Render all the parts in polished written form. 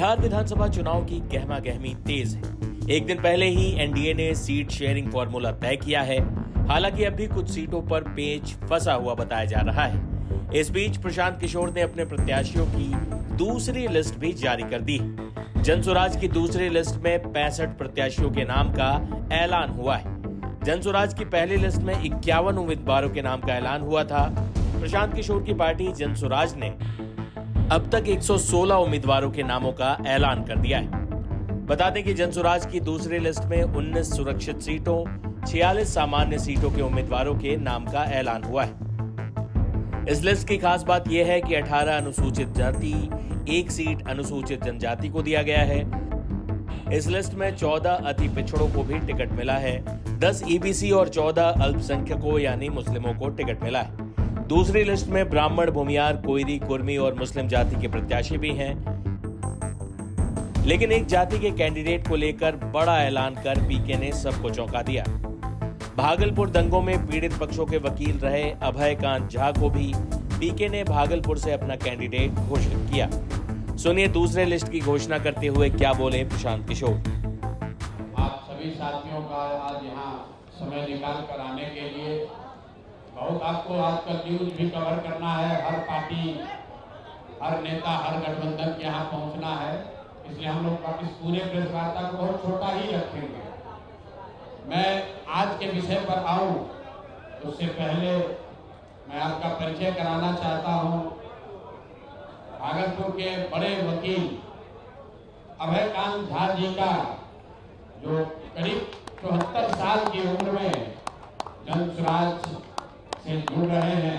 बिहार विधानसभा चुनाव की गहमागहमी तेज है। एक दिन पहले ही एनडीए ने सीट शेयरिंग फॉर्मूला तय किया है। हालांकि अब भी कुछ सीटों पर पेच फंसा हुआ बताया जा रहा है। इस बीच प्रशांत किशोर ने अपने प्रत्याशियों की दूसरी लिस्ट भी जारी कर दी। जनसुराज की दूसरी लिस्ट में 65 प्रत्याशियों के नाम का ऐलान हुआ है। जनसुराज की पहली लिस्ट में 51 उम्मीदवारों के नाम का ऐलान हुआ था। प्रशांत किशोर की पार्टी जनसुराज ने अब तक 116 उम्मीदवारों के नामों का ऐलान कर दिया है। बता दें कि जनसुराज की दूसरी लिस्ट में 19 सुरक्षित सीटों, 46 सामान्य सीटों के उम्मीदवारों के नाम का ऐलान हुआ है। इस लिस्ट की खास बात यह है कि 18 अनुसूचित जाति, 1 सीट अनुसूचित जनजाति को दिया गया है। इस लिस्ट में 14 अति पिछड़ों को भी टिकट मिला है। 10 ईबीसी और 14 अल्पसंख्यकों यानी मुस्लिमों को टिकट मिला है। दूसरी लिस्ट में ब्राह्मण, भूमियार, कोयरी, कुर्मी और मुस्लिम जाति के प्रत्याशी भी हैं। लेकिन एक जाति के कैंडिडेट को लेकर बड़ा ऐलान कर पीके ने सबको चौंका दिया। भागलपुर दंगों में पीड़ित पक्षों के वकील रहे अभय कांत झा को भी पीके ने भागलपुर से अपना कैंडिडेट घोषित किया। सुनिए दूसरे लिस्ट की घोषणा करते हुए क्या बोले प्रशांत किशोर। आप सभी साथियों का आज यहाँ समय निकाल कर आने के लिए बहुत आपको आज का न्यूज भी कवर करना है। हर पार्टी, हर नेता, हर गठबंधन के यहाँ पहुँचना है, इसलिए हम लोग इस पूरे प्रेस वार्ता को बहुत छोटा ही रखेंगे। मैं आज के विषय पर आऊँ उससे पहले मैं आपका परिचय कराना चाहता हूँ। भागलपुर के बड़े वकील अभय कांत झा जी का, जो करीब 74 साल की उम्र में जनसुराज से जुड़ रहे हैं।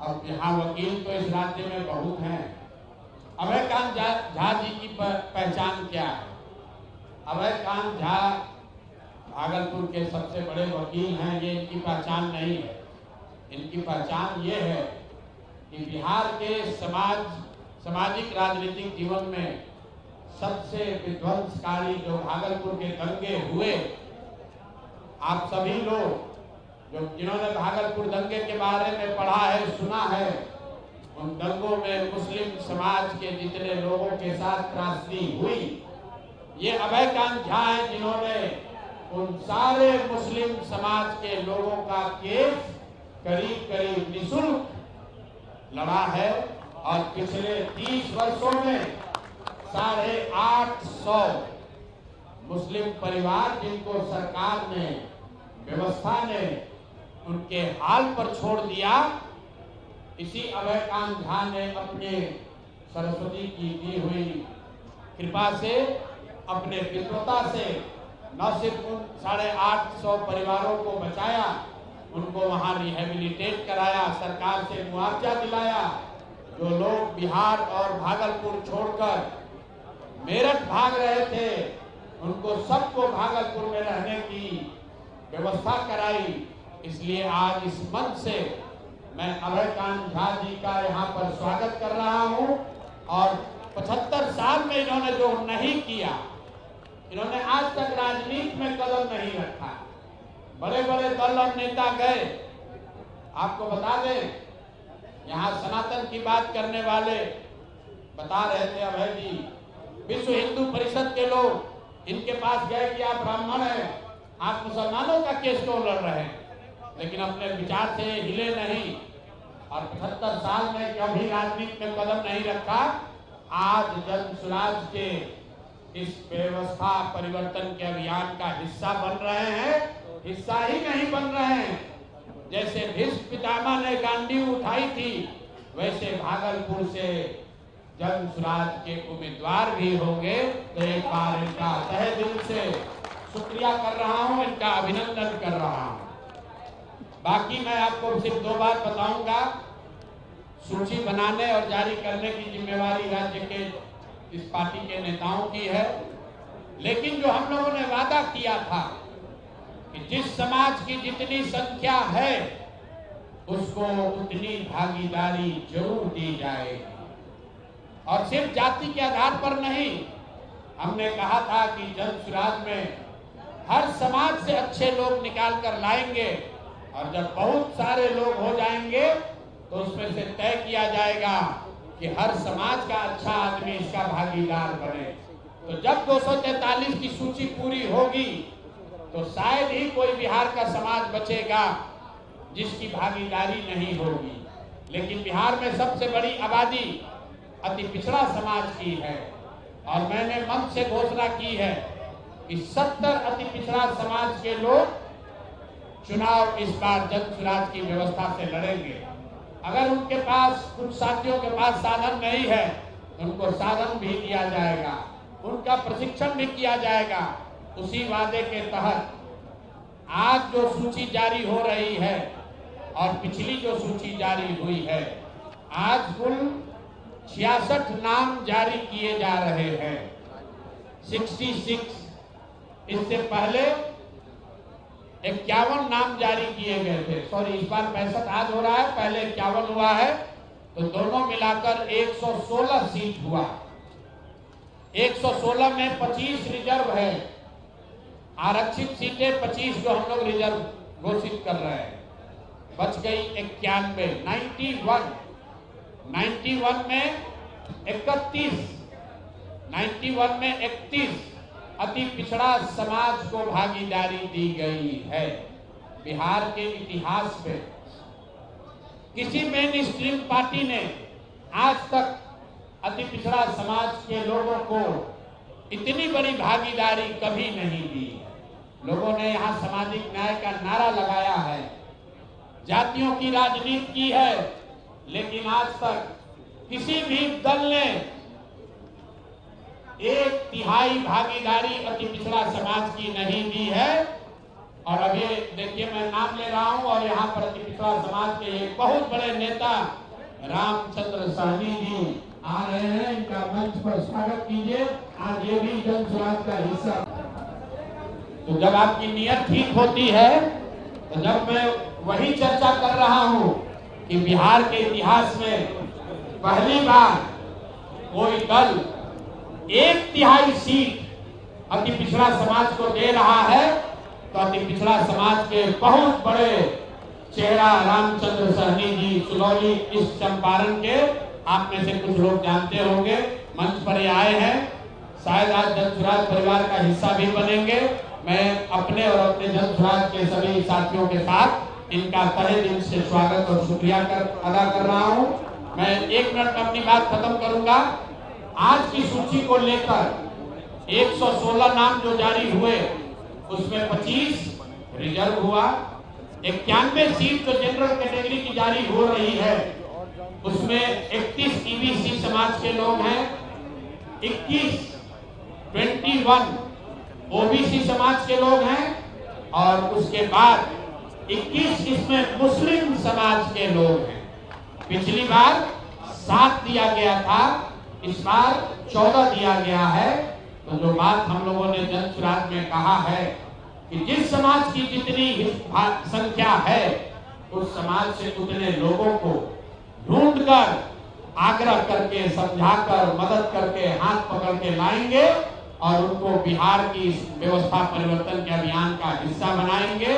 अब यहाँ वकील तो इस राज्य में बहुत हैं। अभय कांत झा जी की पहचान क्या है? अभय कांत झा भागलपुर के सबसे बड़े वकील हैं, ये इनकी पहचान नहीं है। इनकी पहचान ये है कि बिहार के सामाजिक राजनीतिक जीवन में सबसे विध्वंसकारी जो भागलपुर के दंगे हुए, आप सभी लोग जिन्होंने भागलपुर दंगे के बारे में पढ़ा है, सुना है, उन दंगों में मुस्लिम समाज के जितने लोगों के साथ त्रासदी हुई, ये अभय कांत झा हैं जिन्होंने उन सारे मुस्लिम समाज के लोगों का केस करीब निःशुल्क लड़ा है। और पिछले 30 वर्षों में 850 मुस्लिम परिवार जिनको सरकार ने, व्यवस्था ने उनके हाल पर छोड़ दिया, इसी अभय कांत झा ने अपने सरस्वती की दी हुई कृपा से, अपने विद्वता से न सिर्फ उन 850 परिवारों को बचाया, उनको वहां रिहेबिलिटेट कराया, सरकार से मुआवजा दिलाया। जो लोग बिहार और भागलपुर छोड़कर मेरठ भाग रहे थे, उनको सबको भागलपुर में रहने की व्यवस्था कराई। इसलिए आज इस मंच से मैं अभय कांत झा जी का यहाँ पर स्वागत कर रहा हूँ। और 75 साल में इन्होंने जो नहीं किया, इन्होंने आज तक राजनीति में कदम नहीं रखा। बड़े बड़े दल और नेता गए। आपको बता दें, यहाँ सनातन की बात करने वाले बता रहे थे अभय जी, विश्व हिंदू परिषद के लोग इनके पास गए कि आप ब्राह्मण हैं, आप मुसलमानों का केस क्यों लड़ रहे हैं, लेकिन अपने विचार से हिले नहीं और 75 साल में कभी राजनीति में कदम नहीं रखा। आज जनसुराज के इस व्यवस्था परिवर्तन के अभियान का हिस्सा बन रहे हैं। हिस्सा ही नहीं बन रहे हैं, जैसे भीष्म पितामह ने गांडी उठाई थी, वैसे भागलपुर से जनसुराज के उम्मीदवार भी होंगे। तो एक बार इनका तहे दिल से शुक्रिया कर रहा हूं, इनका अभिनंदन कर रहा हूं। बाकी मैं आपको सिर्फ 2 बात बताऊंगा। सूची बनाने और जारी करने की जिम्मेवारी राज्य के इस पार्टी के नेताओं की है, लेकिन जो हम लोगों ने वादा किया था कि जिस समाज की जितनी संख्या है उसको उतनी भागीदारी जरूर दी जाएगी। और सिर्फ जाति के आधार पर नहीं, हमने कहा था कि जनसुराज में हर समाज से अच्छे लोग निकाल कर लाएंगे और जब बहुत सारे लोग हो जाएंगे तो उसमें से तय किया जाएगा कि हर समाज का अच्छा आदमी इसका भागीदार बने। तो जब 243 की सूची पूरी होगी तो शायद ही कोई बिहार का समाज बचेगा जिसकी भागीदारी नहीं होगी। लेकिन बिहार में सबसे बड़ी आबादी अति पिछड़ा समाज की है और मैंने मंच से घोषणा की है कि 70 अति पिछड़ा समाज के लोग चुनाव इस बार जन स्वराज की व्यवस्था से लड़ेंगे। अगर उनके पास, कुछ साथियों के पास साधन नहीं है, उनको साधन भी दिया जाएगा, उनका प्रशिक्षण भी किया जाएगा। उसी वादे के तहत आज जो सूची जारी हो रही है और पिछली जो सूची जारी हुई है, आज कुल 66 नाम जारी किए जा रहे हैं। 66, इससे पहले 51 नाम जारी किए गए थे। सॉरी, इस बार 65 आज हो रहा है, पहले 51 हुआ है, तो दोनों मिलाकर 116 सीट हुआ। 116 में 25 रिजर्व है, आरक्षित सीटें 25 जो हम लोग रिजर्व घोषित कर रहे हैं, बच गई 91। 91 में 31, 91 में 31 अति पिछड़ा समाज को भागीदारी दी गई है। बिहार के इतिहास में किसी मेन स्ट्रीम पार्टी ने आज तक अति पिछड़ा समाज के लोगों को इतनी बड़ी भागीदारी कभी नहीं दी। लोगों ने यहाँ सामाजिक न्याय का नारा लगाया है, जातियों की राजनीति की है, लेकिन आज तक किसी भी दल ने 1/3 भागीदारी अति पिछड़ा समाज की नहीं दी है। और अभी देखिए, मैं नाम ले रहा हूं और यहाँ पर अति पिछड़ा समाज के एक बहुत बड़े नेता रामचंद्र सहनी जी आ रहे हैं, इनका मंच पर स्वागत कीजिए। आज ये भी जन स्वराज का हिस्सा। तो जब आपकी नीयत ठीक होती है, तो जब मैं वही चर्चा कर रहा हूं कि बिहार के इतिहास में पहली बार कोई दल 1/3 सीट अति पिछड़ा समाज को दे रहा है, तो अति पिछड़ा समाज के बहुत बड़े चेहरा रामचंद्र सहनी जी सुलौली इस चंपारण के, आप में से कुछ लोग जानते होंगे, मंच पर ये आए हैं। शायद आज जन स्वराज परिवार का हिस्सा भी बनेंगे। मैं अपने और अपने जन स्वराज के सभी साथियों के साथ इनका तहे दिल से स्वागत और शुक्रिया अदा कर रहा हूं। मैं 1 मिनट में अपनी बात खत्म करूंगा। आज की सूची को लेकर 116 नाम जो जारी हुए, उसमें 25 रिजर्व हुआ। 91 सीट जो जनरल कैटेगरी की जारी हो रही है, उसमें 31 ईबीसी समाज के लोग हैं, 21 ओबीसी समाज के लोग हैं और उसके बाद 21 इसमें मुस्लिम समाज के लोग हैं। पिछली बार 7 दिया गया था, इस बार 14 दिया गया है। तो जो बात हम लोगों ने जन स्वराज में कहा है कि जिस समाज की जितनी संख्या है, उस समाज से उतने लोगों को ढूंढकर, आग्रह करके, समझाकर, मदद करके, हाथ पकड़ के लाएंगे और उनको बिहार की व्यवस्था परिवर्तन के अभियान का हिस्सा बनाएंगे।